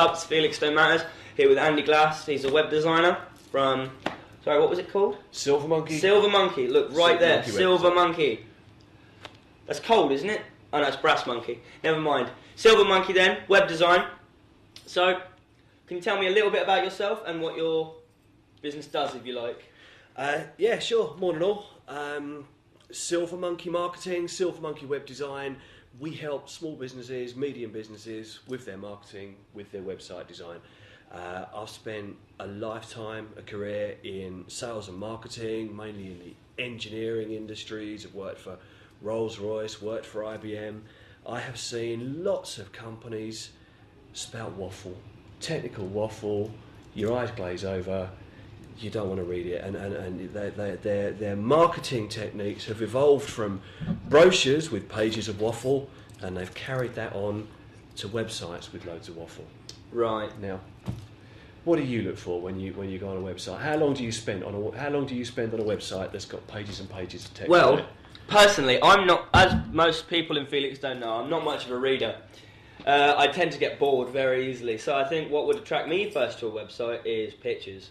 up? It's Felix Stone Matters, here with Andy Glass. He's a web designer from, sorry, what was it called? Silver Monkey. Silver Monkey, look, right Silver there, Monkey Silver website. Monkey. That's cold, isn't it? Oh no, it's Brass Monkey. Never mind. Silver Monkey then, web design. So, can you tell me a little bit about yourself and what your business does, if you like? Yeah, sure. Morning all. Silver Monkey Marketing, Silver Monkey Web Design. We help small businesses, medium businesses with their marketing, with their website design. I've spent a lifetime, a career in sales and marketing, mainly in the engineering industries. I've worked for Rolls-Royce, worked for IBM. I have seen lots of companies spout waffle, technical waffle, your eyes glaze over, you don't want to read it, and their marketing techniques have evolved from brochures with pages of waffle, and they've carried that on to websites with loads of waffle. Right. Now, what do you look for when you go on a website? How long do you spend on a website that's got pages and pages of text? Well, on it? personally, I'm not, as most people in Felix don't know, I'm not much of a reader. I tend to get bored very easily, so I think what would attract me first to a website is pictures.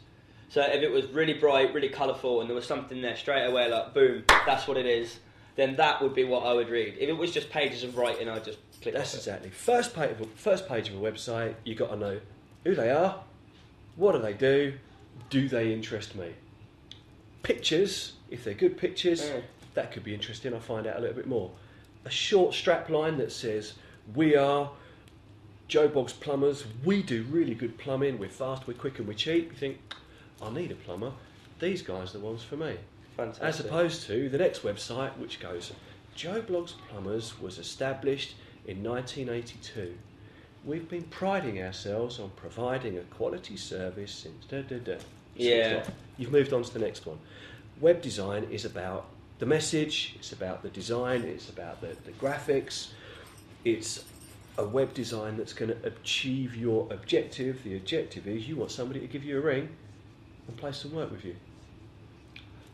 So if it was really bright, really colourful, and there was something there straight away, like boom, that's what it is, then that would be what I would read. If it was just pages of writing, I'd just click. That's exactly. First page of a website, you got to know who they are, what do, do they interest me? Pictures, if they're good pictures, that could be interesting. I'll find out a little bit more. A short strap line that says, "We are Joe Boggs Plumbers. We do really good plumbing. We're fast, we're quick, and we're cheap." You think, I need a plumber. These guys are the ones for me. Fantastic. As opposed to the next website, which goes, Joe Bloggs Plumbers was established in 1982. We've been priding ourselves on providing a quality service since da-da-da. Yeah. You've moved on to the next one. Web design is about the message, it's about the design, it's about the graphics. It's a web design that's going to achieve your objective. The objective is you want somebody to give you a ring and play some work with you.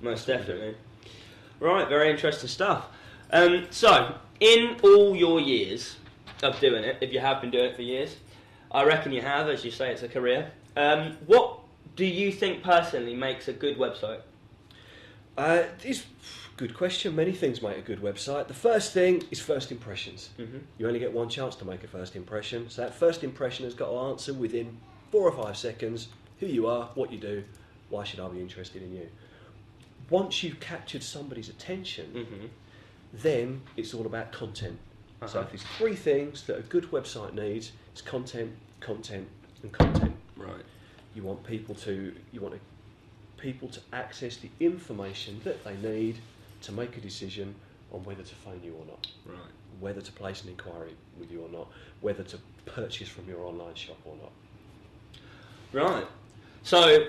Most definitely. Right, very interesting stuff. So, in all your years of doing it, if you have been doing it for years, I reckon you have, as you say, it's a career. What do you think personally makes a good website? It's a good question. Many things make a good website. The first thing is first impressions. Mm-hmm. You only get one chance to make a first impression, so that first impression has got to answer within 4 or 5 seconds who you are, what you do, why should I be interested in you. Once you've captured somebody's attention, then it's all about content. So if there's 3 things that a good website needs, it's content, content, and content. Right. You want people to access the information that they need to make a decision on whether to phone you or not. Right. Whether to place an inquiry with you or not, whether to purchase from your online shop or not. Right. So,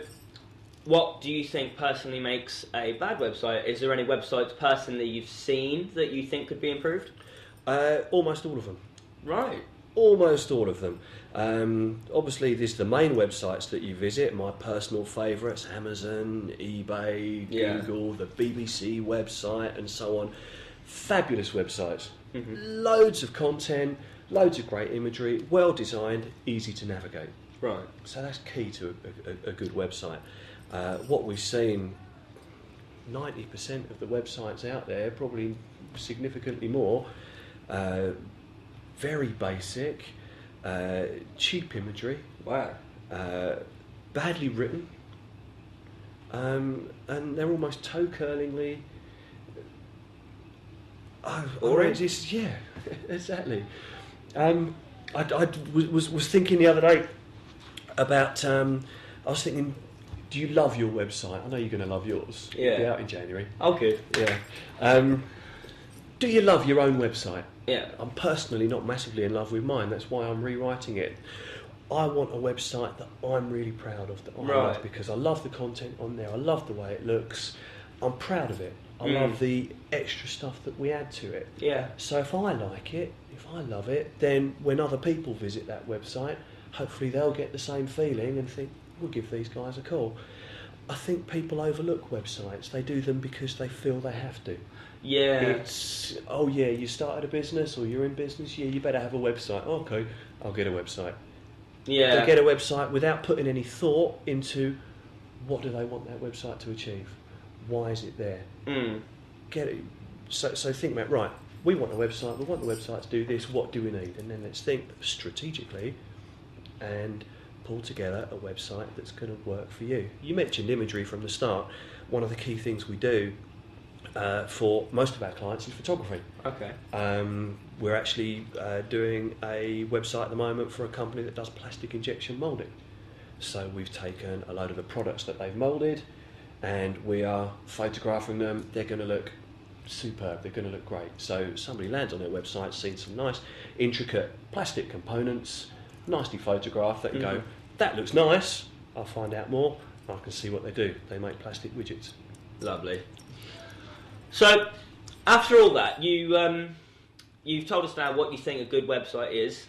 what do you think personally makes a bad website? Is there any websites personally you've seen that you think could be improved? Almost all of them. Right. Almost all of them. Obviously, there's the main websites that you visit. My personal favourites: Amazon, eBay, Google, the BBC website, and so on. Fabulous websites. Mm-hmm. Loads of content, loads of great imagery, well designed, easy to navigate. Right. So that's key to a good website. What we've seen, 90% of the websites out there, probably significantly more, very basic, cheap imagery, Wow. badly written, and they're almost toe-curlingly outrageous. Yeah, exactly. I was thinking the other day about, I was thinking, do you love your website? I know you're going to love yours. Yeah. It'll be out in January. Oh, good. Yeah. Do you love your own website? Yeah. I'm personally not massively in love with mine. That's why I'm rewriting it. I want a website that I'm really proud of, that I love, because I love the content on there. I love the way it looks. I'm proud of it. I love the extra stuff that we add to it. Yeah. So if I like it, if I love it, then when other people visit that website, hopefully they'll get the same feeling and think, we'll give these guys a call. I think people overlook websites. They do them because they feel they have to. Yeah. It's, oh yeah, you started a business or you're in business, yeah, you better have a website. Okay, I'll get a website. Yeah. They get a website without putting any thought into what do they want that website to achieve? Why is it there? Get it. So think about, right, we want a website, we want the website to do this, what do we need? And then let's think strategically and pull together a website that's going to work for you. You mentioned imagery from the start. One of the key things we do for most of our clients is photography. Okay. We're actually doing a website at the moment for a company that does plastic injection moulding. So we've taken a load of the products that they've moulded and we are photographing them. They're going to look superb, they're going to look great. So somebody lands on their website, seen some nice intricate plastic components, nicely photographed, they can go, that looks nice, I'll find out more, I can see what they do. They make plastic widgets. Lovely. So, after all that, you've told us now what you think a good website is.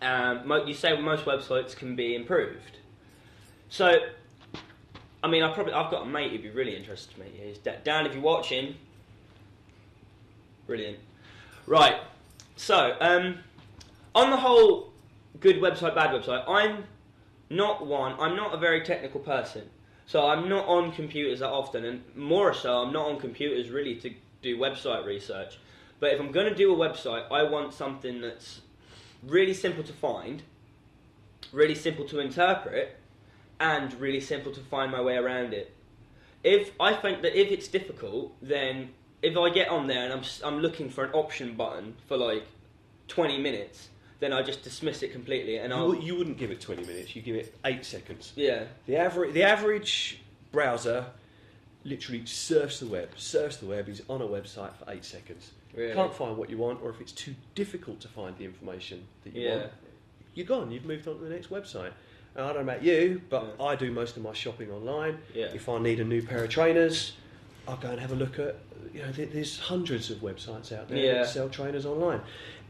You say most websites can be improved. So, I mean, I've got a mate who'd be really interested to meet you. Dan, if you're watching, brilliant. Right. So, on the whole, good website, bad website, I'm not a very technical person. So I'm not on computers that often, and more so, I'm not on computers really to do website research. But if I'm going to do a website, I want something that's really simple to find, really simple to interpret, and really simple to find my way around it. If I think that if it's difficult, then if I get on there and I'm looking for an option button for like 20 minutes, then I just dismiss it completely. And you wouldn't give it 20 minutes, you give it 8 seconds. Yeah. The average browser literally surfs the web, is on a website for 8 seconds. Really? Can't find what you want, or if it's too difficult to find the information that you want, you're gone, you've moved on to the next website. And I don't know about you, but I do most of my shopping online. Yeah. If I need a new pair of trainers, I'll go and have a look at, there's hundreds of websites out there that sell trainers online.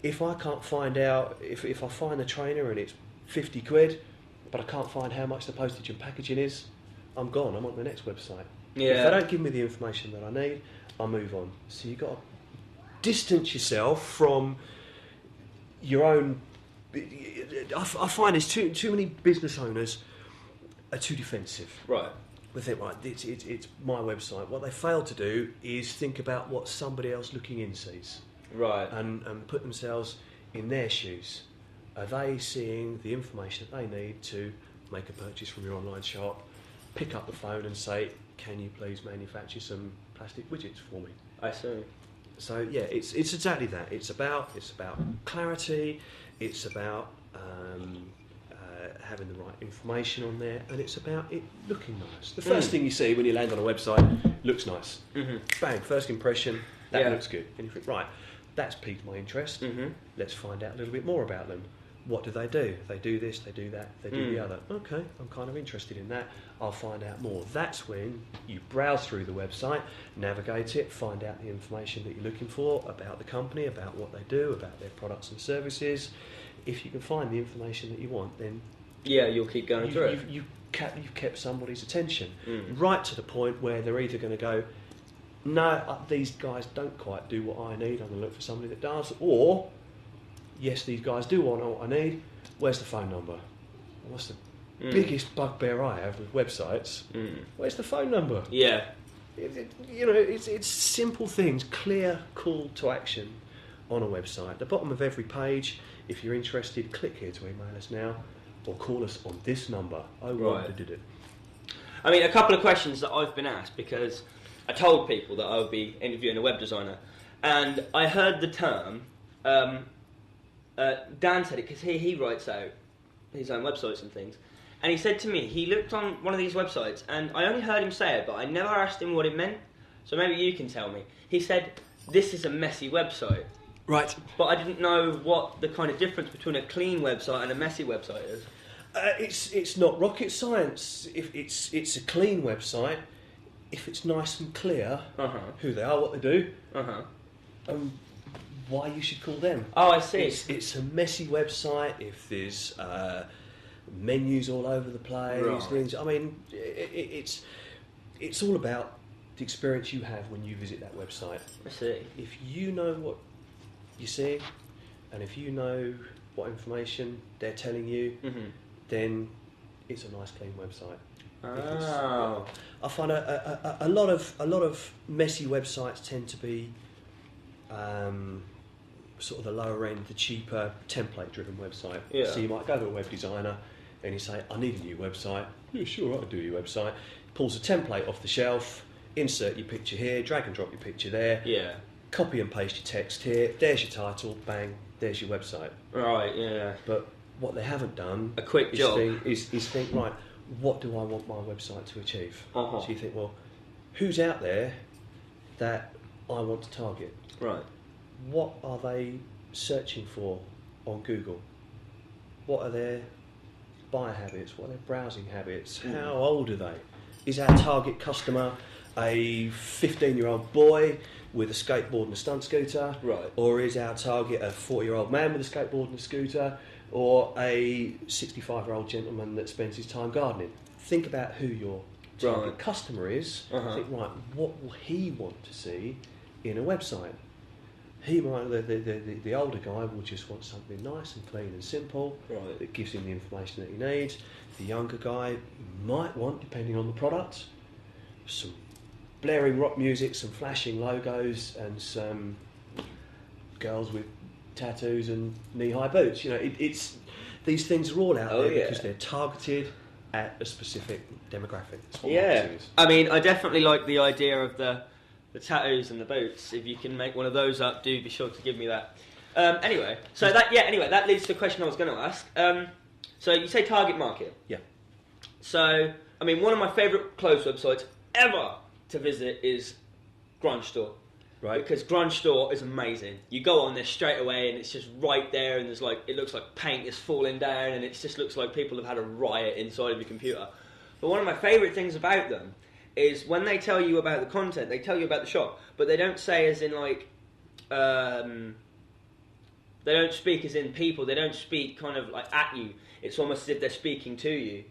If I can't find out, if I find the trainer and it's 50 quid, but I can't find how much the postage and packaging is, I'm gone, I'm on the next website. Yeah. If they don't give me the information that I need, I'll move on. So you've got to distance yourself from your own. I find there's too many business owners are too defensive. Right. They think, right, it's my website. What they fail to do is think about what somebody else looking in sees. Right. And put themselves in their shoes. Are they seeing the information that they need to make a purchase from your online shop, pick up the phone and say, can you please manufacture some plastic widgets for me? I see. So yeah, it's exactly that. It's about clarity, it's about having the right information on there, and it's about it looking nice. The first thing you see when you land on a website looks nice. Bang, first impression, that looks good. And you think, right, that's piqued my interest. Let's find out a little bit more about them. What do? They do this, they do that, they do the other. Okay, I'm kind of interested in that. I'll find out more. That's when you browse through the website, navigate it, find out the information that you're looking for about the company, about what they do, about their products and services. If you can find the information that you want, then you'll keep going through it. You've kept somebody's attention right to the point where they're either going to go, no, these guys don't quite do what I need, I'm going to look for somebody that does, or yes, these guys do want what I need, where's the phone number? What's the biggest bugbear I have with websites? Where's the phone number? Yeah. It's simple things, clear call to action on a website. At the bottom of every page, if you're interested, click here to email us now, or call us on this number. Right. I mean, a couple of questions that I've been asked, because I told people that I would be interviewing a web designer, and I heard the term, Dan said it because he writes out his own websites and things, and he said to me he looked on one of these websites, and I only heard him say it, but I never asked him what it meant, so maybe you can tell me. He said, this is a messy website. Right. But I didn't know what the kind of difference between a clean website and a messy website is. It's not rocket science. If it's a clean website, if it's nice and clear who they are, what they do, why you should call them. Oh, I see. It's a messy website if there's menus all over the place. Right. I mean, it's all about the experience you have when you visit that website. I see. If you know what you're seeing, and if you know what information they're telling you, Mm-hmm. then it's a nice, clean website. Oh. I find a lot of messy websites tend to be sort of the lower end, the cheaper, template-driven website. Yeah. So you might go to a web designer and you say, "I need a new website." "Yeah, sure, I'll do your website." Pulls a template off the shelf, insert your picture here, drag and drop your picture there, Yeah. copy and paste your text here. There's your title, bang. There's your website. Right. Yeah. But what they haven't done A quick is job. think, right, what do I want my website to achieve? Uh-huh. So you think, well, who's out there that I want to target? Right. What are they searching for on Google? What are their buyer habits? What are their browsing habits? How old are they? Is our target customer a 15-year-old boy with a skateboard and a stunt scooter? Right. Or is our target a 40-year-old man with a skateboard and a scooter? Or a 65-year-old gentleman that spends his time gardening? Think about who your target Right. customer is. Uh-huh. Think, right, what will he want to see in a website? He might, the older guy will just want something nice and clean and simple Right. that gives him the information that he needs. The younger guy might want, depending on the product, some blaring rock music, some flashing logos, and some girls with tattoos and knee-high boots. You know, it's these things are all out Oh, there yeah. because they're targeted at a specific demographic. That's what Yeah. marketing is. I mean, I definitely like the idea of the tattoos and the boots. If you can make one of those up, do be sure to give me that. Anyway, so that leads to the question I was going to ask. So you say target market. Yeah. So, I mean, one of my favourite clothes websites ever to visit is Grunge Store. Right. Because Grunge Store is amazing. You go on there straight away and it's just right there, and there's like, it looks like paint is falling down, and it just looks like people have had a riot inside of your computer. But one of my favourite things about them is when they tell you about the content, they tell you about the shop, but they don't say as in like, they don't speak as in people, they don't speak kind of like at you. It's almost as if they're speaking to you.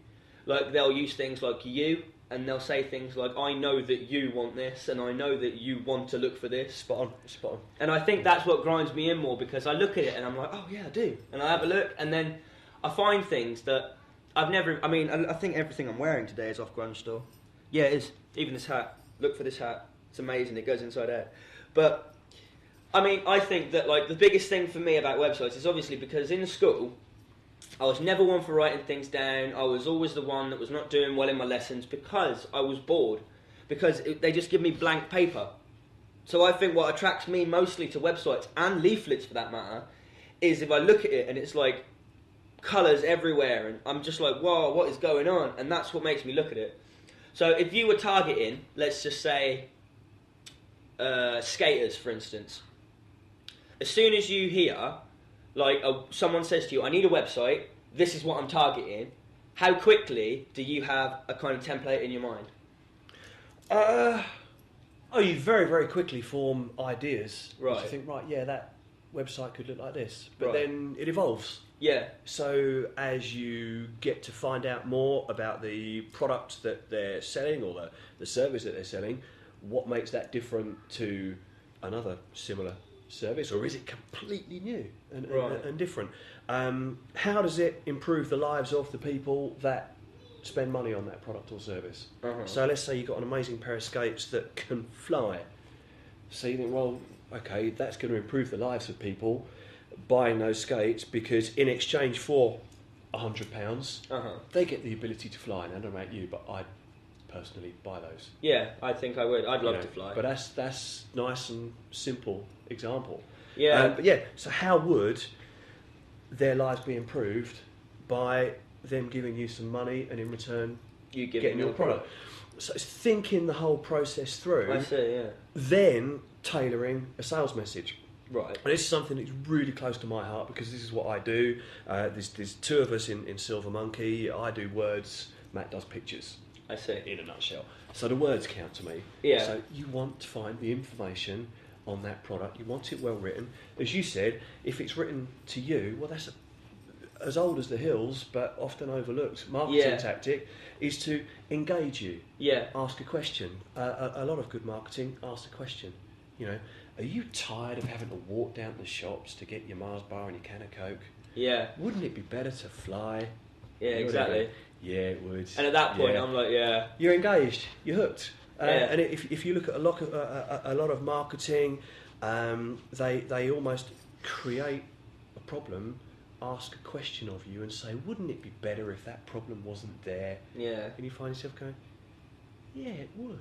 Like they'll use things like you, and they'll say things like, "I know that you want this, and I know that you want to look for this." Spot on. And I think that's what grinds me in more, because I look at it and I'm like, "Oh yeah, I do," and I have a look, and then I find things that I've never. I mean, I think everything I'm wearing today is off Grunge Store. Yeah, it is. Even this hat. Look for this hat. It's amazing. It goes inside out. But I mean, I think that like the biggest thing for me about websites is obviously because in school, I was never one for writing things down. I was always the one that was not doing well in my lessons because I was bored. Because they just give me blank paper. So I think what attracts me mostly to websites, and leaflets for that matter, is if I look at it and it's like colours everywhere, and I'm just like, whoa, what is going on? And that's what makes me look at it. So if you were targeting, let's just say, skaters, for instance, as soon as you hear, like, someone says to you, "I need a website, this is what I'm targeting," how quickly do you have a kind of template in your mind? You very, very quickly form ideas. Right. You think, right, yeah, that website could look like this. But Right. then it evolves. Yeah, So as you get to find out more about the product that they're selling or the service that they're selling, what makes that different to another similar service, or is it completely new and, Right. and different? How does it improve the lives of the people that spend money on that product or service? Uh-huh. So let's say you've got an amazing pair of skates that can fly. So you think, well, okay, that's going to improve the lives of people buying those skates, because in exchange for £100, uh-huh. they get the ability to fly. And I don't know about you, but I'd personally buy those. Yeah, I think I would. I'd love You know, to fly. But that's nice and simple example. Yeah. But yeah. So how would their lives be improved by them giving you some money and in return You give getting me your product? So it's thinking the whole process through, I see, yeah. then tailoring a sales message. Right. And this is something that's really close to my heart, because this is what I do. There's two of us in Silver Monkey. I do words, Matt does pictures, I see. in a nutshell. So the words count to me. Yeah. So you want to find the information on that product. You want it well written. As you said, if it's written to you, well, that's as old as the hills, but often overlooked marketing Yeah. tactic is to engage you. Yeah. Ask a question. A lot of good marketing asks a question. You know, are you tired of having to walk down to the shops to get your Mars bar and your can of Coke? Yeah. Wouldn't it be better to fly? Yeah, You know what I exactly. mean? Yeah, it would. And at that point, Yeah. I'm like, yeah. You're engaged. You're hooked. Yeah. And if you look at a lot of marketing, they almost create a problem, ask a question of you, and say, "Wouldn't it be better if that problem wasn't there?" Yeah. And you find yourself going, "Yeah, it would."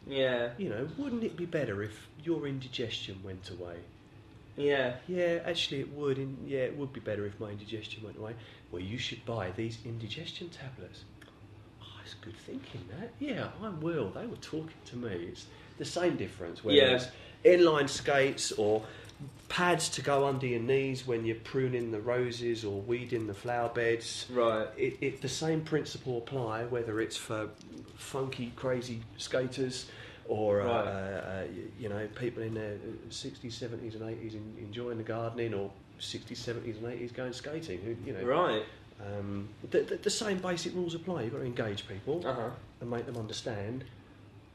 Yeah. You know, wouldn't it be better if your indigestion went away? Yeah. Yeah, actually it would. Yeah, it would be better if my indigestion went away. Well, you should buy these indigestion tablets. Oh, it's good thinking, that. Yeah, I will. They were talking to me. It's the same difference, whether Yeah. it's inline skates or pads to go under your knees when you're pruning the roses or weeding the flower beds. Right. The same principle apply, whether it's for funky, crazy skaters or Right. you know, people in their 60s, 70s, and 80s enjoying the gardening, or 60s, 70s, and 80s going skating. Who, you know, Right. the same basic rules apply. You've got to engage people Uh-huh. and make them understand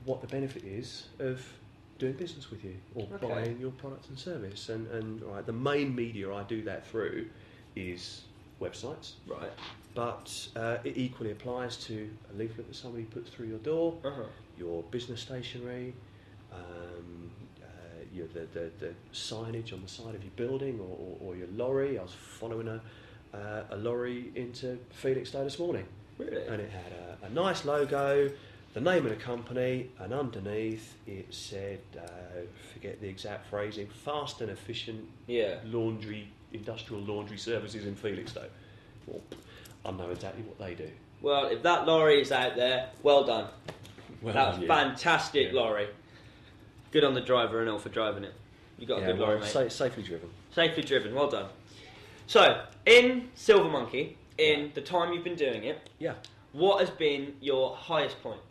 what the benefit is of doing business with you or Okay. buying your products and service. And right, the main media I do that through is websites, Right. but it equally applies to a leaflet that somebody puts through your door, Uh-huh. your business stationery, the signage on the side of your building, or your lorry. I was following a lorry into Felixstowe this morning, Really? and it had a nice logo, the name of the company, and underneath it said, forget the exact phrasing, fast and efficient Yeah. industrial laundry services in Felixstowe. Well, I know exactly what they do. Well, if that lorry is out there, well done. Well That's done, yeah. fantastic Yeah. lorry. Good on the driver and all for driving it. You got a good lorry, mate. Safely driven. Safely driven. Well done. So, in Silver Monkey, in the time you've been doing it, Yeah. what has been your highest point?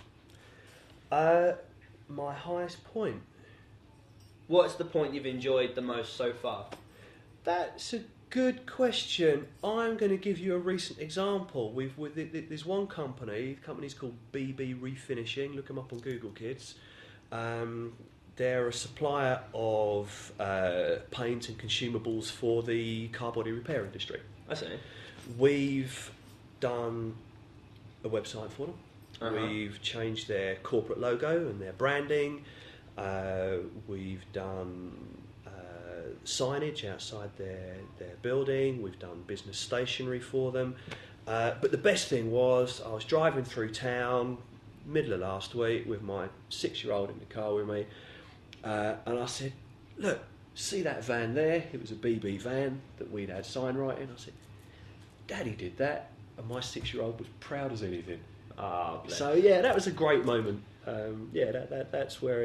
My highest point. What's the point you've enjoyed the most so far? That's a good question. I'm going to give you a recent example. There's one company. The company's called BB Refinishing. Look them up on Google, kids. They're a supplier of paint and consumables for the car body repair industry. I see. We've done a website for them. Uh-huh. We've changed their corporate logo and their branding. We've done signage outside their building. We've done business stationery for them. But the best thing was, I was driving through town middle of last week with my 6-year-old in the car with me, and I said, "Look, see that van there? It was a BB van that we'd had sign writing." I said, "Daddy did that," and my 6-year-old was proud as anything. Ah, bless. So yeah, that was a great moment. That's where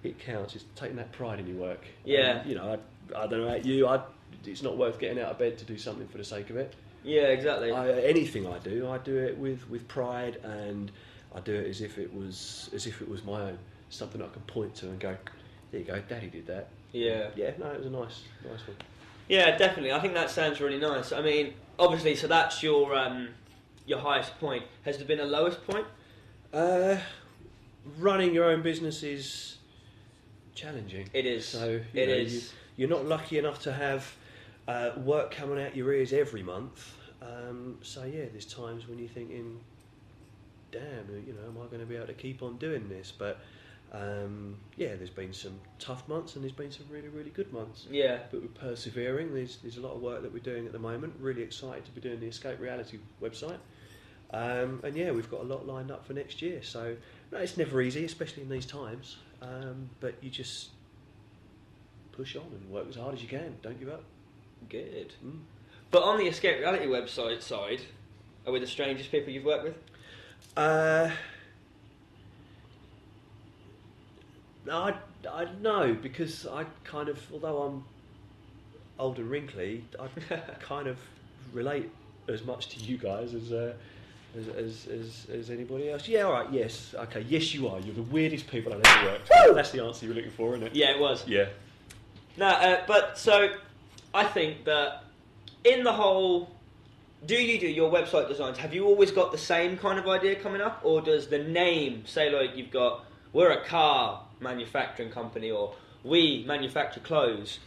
it counts. Is taking that pride in your work. Yeah. You know, I don't know about you. It's not worth getting out of bed to do something for the sake of it. Yeah, exactly. Anything I do it with pride, and I do it as if it was my own. Something I can point to and go, "There you go, Daddy did that." Yeah. Yeah. No, it was a nice one. Yeah, definitely. I think that sounds really nice. I mean, obviously, so that's your highest point. Has there been a lowest point? Running your own business is challenging. It is. So It is. You're not lucky enough to have work coming out your ears every month. So yeah, there's times when you're thinking, "Damn, you know, am I going to be able to keep on doing this?" But yeah, there's been some tough months and there's been some really, really good months. Yeah. But we're persevering. There's a lot of work that we're doing at the moment. Really excited to be doing the Escape Reality website. And yeah, we've got a lot lined up for next year. So no, it's never easy, especially in these times. But you just push on and work as hard as you can. Don't give up. Good. But on the Escape Reality website side, are we the strangest people you've worked with? No, I know, because I kind of, although I'm old and wrinkly, I kind of relate as much to you guys as anybody else. Yeah, all right, yes, okay, yes, you are. You're the weirdest people I've ever worked with. That's the answer you were looking for, isn't it? Yeah, it was. Yeah. No, but so I think that in the whole, do you do your website designs? Have you always got the same kind of idea coming up, or does the name say, like, you've got, we're a car manufacturing company, or we manufacture clothes?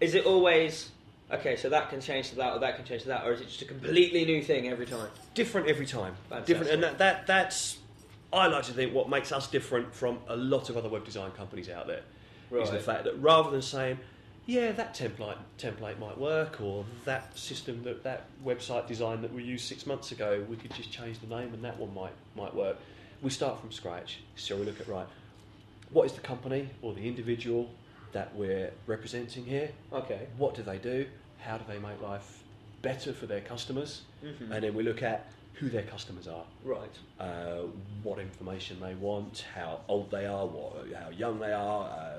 Is it always Okay, so that can change to that, or that can change to that, or is it just a completely new thing every time? Different every time. Fantastic. Different, and that's I like to think what makes us different from a lot of other web design companies out there is the fact that rather than saying, yeah, that template might work, or that system, that website design that we used 6 months ago, we could just change the name and that one might work. We start from scratch. So we look at, right, what is the company or the individual that we're representing here? Okay. What do they do? How do they make life better for their customers? Mm-hmm. And then we look at who their customers are. Right. What information they want, how old they are, how young they are,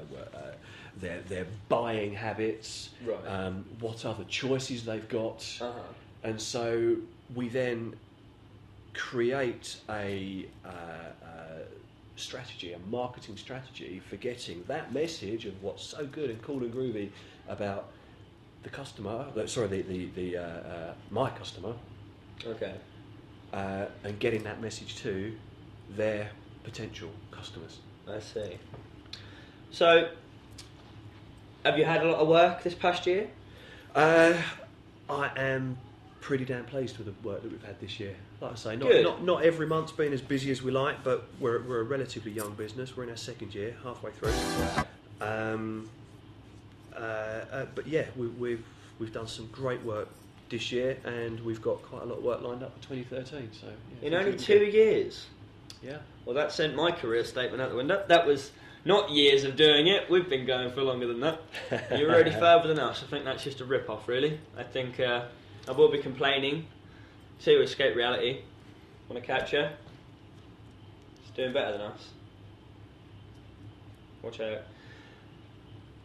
their buying habits, Right. what other choices they've got. Uh-huh. And so we then create a strategy, a marketing strategy for getting that message of what's so good and cool and groovy about the customer, my customer, Okay. and getting that message to their potential customers. I see. So, have you had a lot of work this past year? I am pretty damn pleased with the work that we've had this year. Like I say, Good. not every month's been as busy as we like, but we're a relatively young business. We're in our second year, halfway through. But yeah, we've done some great work this year, and we've got quite a lot of work lined up for 2013. So yeah, In only 2 years? Yeah. Well, that sent my career statement out the window. That was not years of doing it. We've been going for longer than that. You're already further than us. I think that's just a rip-off, really. I think I will be complaining. See you escape reality. Want to catch her? It's doing better than us. Watch out.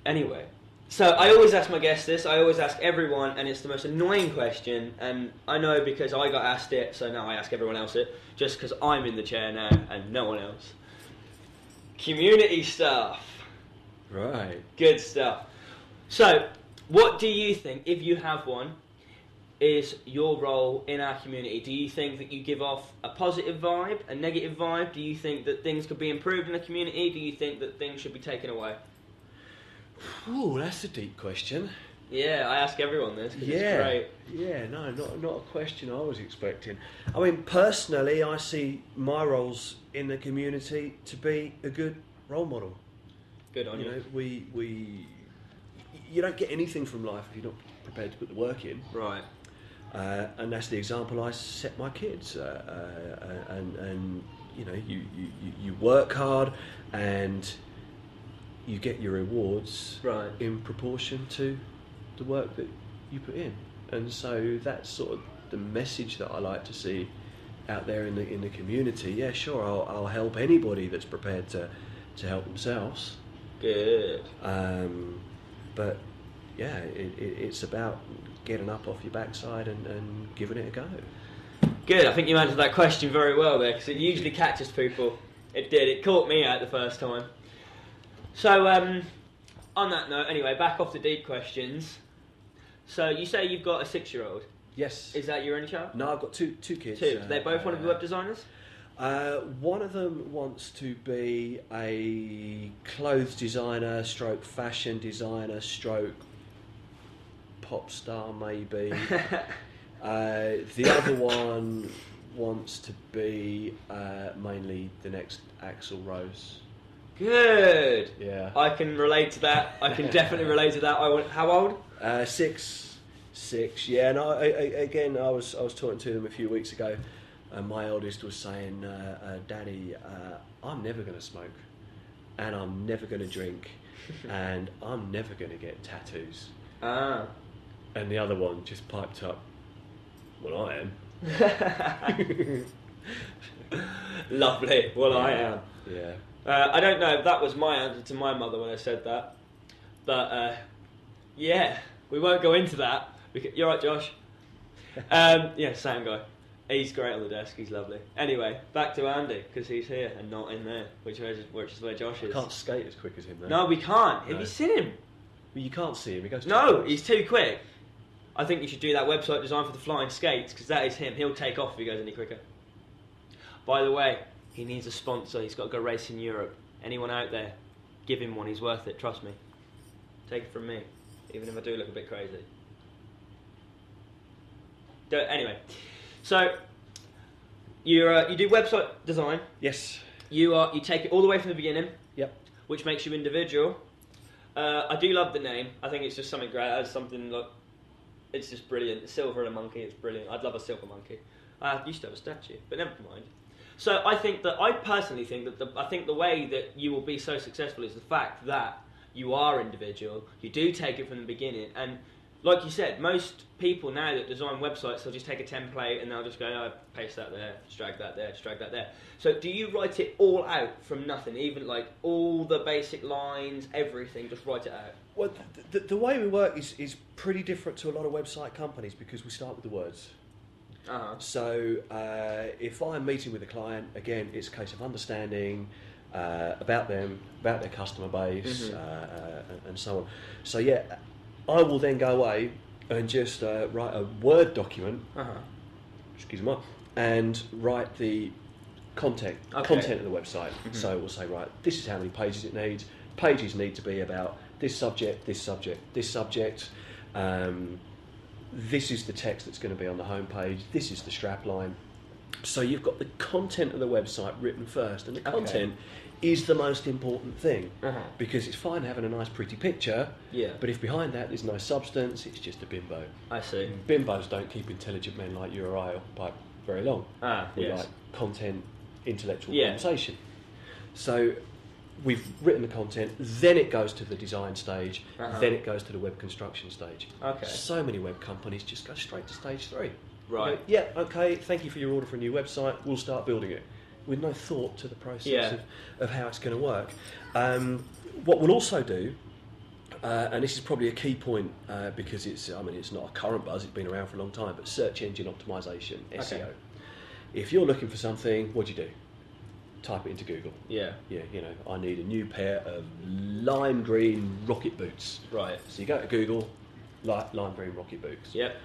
Anyway, so I always ask my guests this. I always ask everyone, and it's the most annoying question. And I know because I got asked it, so now I ask everyone else it. Just because I'm in the chair now and no one else. Community stuff. Right. Good stuff. So, what do you think, if you have one, is your role in our community? Do you think that you give off a positive vibe, a negative vibe? Do you think that things could be improved in the community? Do you think that things should be taken away? Ooh, that's a deep question. Yeah, I ask everyone this because it's great. Yeah, no, not a question I was expecting. I mean, personally, I see my roles in the community to be a good role model. Good on you. You know, you don't get anything from life if you're not prepared to put the work in. Right. And that's the example I set my kids. And you know, you work hard and you get your rewards Right. in proportion to the work that you put in. And so that's sort of the message that I like to see out there in the community. Yeah, sure, I'll help anybody that's prepared to help themselves. Good. But yeah, it's about getting up off your backside and giving it a go. Good. I think you answered that question very well there because it usually catches people. It did. It caught me out the first time. So, on that note, anyway, back off the deep questions. So, you say you've got a 6-year-old. Yes. Is that your only child? No, I've got two kids. Two. They both want to be web designers? One of them wants to be a clothes designer, stroke fashion designer, stroke pop star maybe. The other one wants to be mainly the next Axl Rose. Good. Yeah. I can relate to that. I can definitely relate to that. How old? 6. Yeah, and I was talking to them a few weeks ago, and my eldest was saying, "Daddy, I'm never going to smoke, and I'm never going to drink, and I'm never going to get tattoos." Ah. And the other one just piped up, "Well, I am." Lovely. Well, I am. Yeah. I don't know if that was my answer to my mother when I said that, but yeah, we won't go into that. You're right, Josh. Yeah, same guy. He's great on the desk. He's lovely. Anyway, back to Andy because he's here and not in there, which is where Josh is. I can't skate as quick as him though. No, we can't. No. Have you seen him? Well, you can't see him. He goes. No, he's too quick. I think you should do that website design for the flying skates because that is him. He'll take off if he goes any quicker. By the way, he needs a sponsor. He's got to go race in Europe. Anyone out there, give him one. He's worth it. Trust me. Take it from me, even if I do look a bit crazy. Anyway, so you do website design. Yes. You take it all the way from the beginning. Yep. Which makes you individual. I do love the name. I think it's just something great. It's something like, it's just brilliant. Silver and a monkey. It's brilliant. I'd love a silver monkey. I used to have a statue, but never mind. So I personally think that the way that you will be so successful is the fact that you are individual. You do take it from the beginning, and like you said, most people now that design websites, they'll just take a template and they'll just go, oh, paste that there, just drag that there, just drag that there. So do you write it all out from nothing, even like all the basic lines, everything, just write it out? Well, the way we work is pretty different to a lot of website companies because we start with the words. Uh-huh. So if I'm meeting with a client, again, it's a case of understanding about them, about their customer base, and so on. So yeah, I will then go away and just write a Word document, excuse me, and write the content of the website. So we'll say, right, this is how many pages it needs. Pages need to be about this subject, this subject, this subject. This is the text that's going to be on the home page. This is the strapline. So you've got the content of the website written first, and the content is the most important thing because it's fine having a nice pretty picture, but if behind that there's no substance, it's just a bimbo. I see. Bimbos don't keep intelligent men like you or I by very long. We like content, intellectual conversation. So we've written the content, then it goes to the design stage, then it goes to the web construction stage. So many web companies just go straight to stage 3. Right. Go, yeah, okay, thank you for your order for a new website, we'll start building it. With no thought to the process of how it's going to work. What we'll also do, and this is probably a key point because it's not a current buzz, it's been around for a long time, but search engine optimization, SEO. If you're looking for something, what do? Type it into Google. Yeah, I need a new pair of lime green rocket boots. Right. So you go to Google, lime green rocket boots. Yep.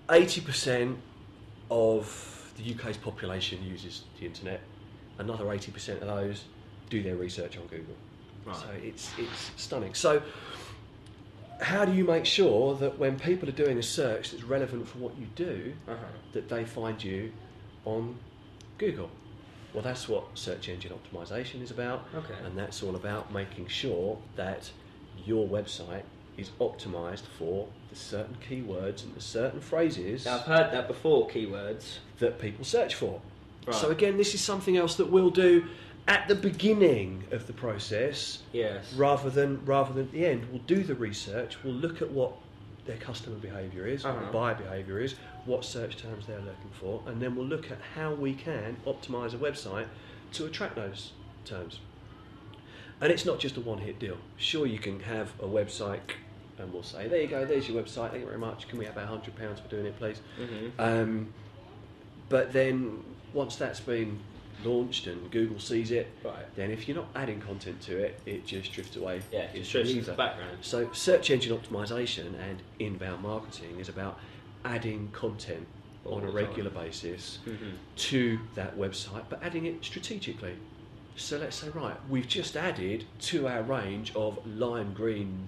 80% of the UK's population uses the internet. Another 80% of those do their research on Google. Right. So it's stunning. So how do you make sure that when people are doing a search that's relevant for what you do, that they find you on Google? Well, that's what search engine optimization is about, and that's all about making sure that your website is optimized for the certain keywords and the certain phrases. Now, I've heard that before, keywords that people search for. Right. So again, this is something else that we'll do at the beginning of the process, rather than at the end. We'll do the research. We'll look at what their customer behaviour is, what buyer behaviour is, what search terms they're looking for, and then we'll look at how we can optimise a website to attract those terms. And it's not just a one-hit deal. Sure, you can have a website, and we'll say, there you go, there's your website. Thank you very much. Can we have £100 for doing it, please? But then once that's been launched and Google sees it, then if you're not adding content to it, it just drifts away. Yeah, it just drifts into the background. So search engine optimization and inbound marketing is about adding content on a regular basis to that website, but adding it strategically. So let's say, right, we've just added to our range of lime green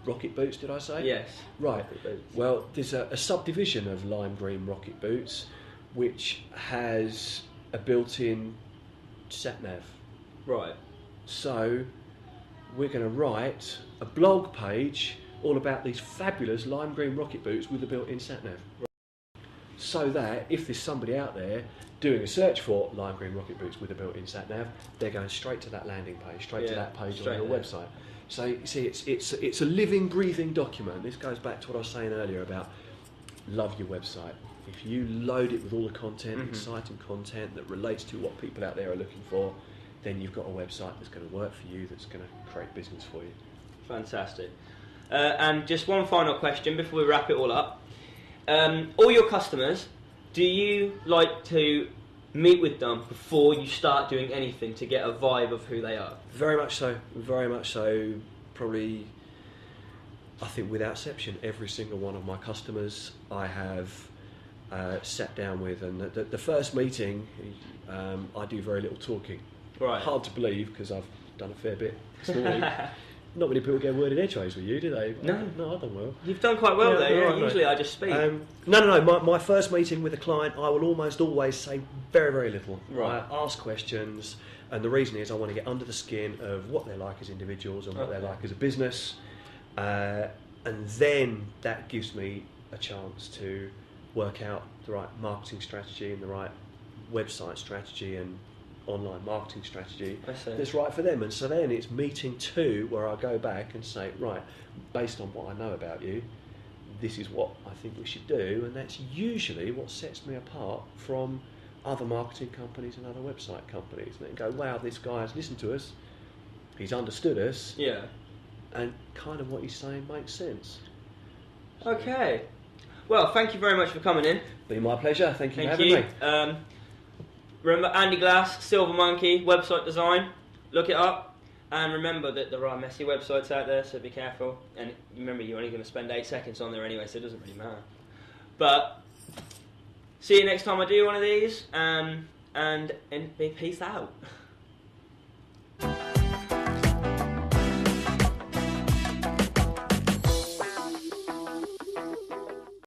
rocket boots, did I say? Yes. Right. Well, there's a subdivision of lime green rocket boots which has a built-in sat-nav. Right. So we're going to write a blog page all about these fabulous lime green rocket boots with a built-in sat-nav. Right. So that if there's somebody out there doing a search for lime green rocket boots with a built-in sat-nav, they're going straight to that landing page, straight to that page on your website. So you see, it's a living, breathing document. This goes back to what I was saying earlier about love your website. If you load it with all the content, exciting content that relates to what people out there are looking for, then you've got a website that's going to work for you, that's going to create business for you. Fantastic. And just one final question before we wrap it all up. All your customers, do you like to meet with them before you start doing anything to get a vibe of who they are? Very much so. Very much so. Probably, I think without exception, every single one of my customers I have sat down with, and the first meeting I do very little talking. Right. Hard to believe because I've done a fair bit this morning. not many people get worded edgeways with you, do they? No. No, I've done well. You've done quite well there. right, Usually I just speak. No. My first meeting with a client, I will almost always say very, very little. Right. I ask questions, and the reason is I want to get under the skin of what they're like as individuals and what they're like as a business, and then that gives me a chance to work out the right marketing strategy and the right website strategy and online marketing strategy that's right for them. And so then it's meeting two where I go back and say, right, based on what I know about you, this is what I think we should do, and that's usually what sets me apart from other marketing companies and other website companies. And they go, wow, this guy has listened to us, he's understood us, yeah, and kind of what he's saying makes sense. Okay. Well, thank you very much for coming in. Been my pleasure. Thank you for having me. Remember, Andy Glass, Silver Monkey, website design. Look it up. And remember that there are messy websites out there, so be careful. And remember, you're only going to spend 8 seconds on there anyway, so it doesn't really matter. But see you next time I do one of these. And peace out.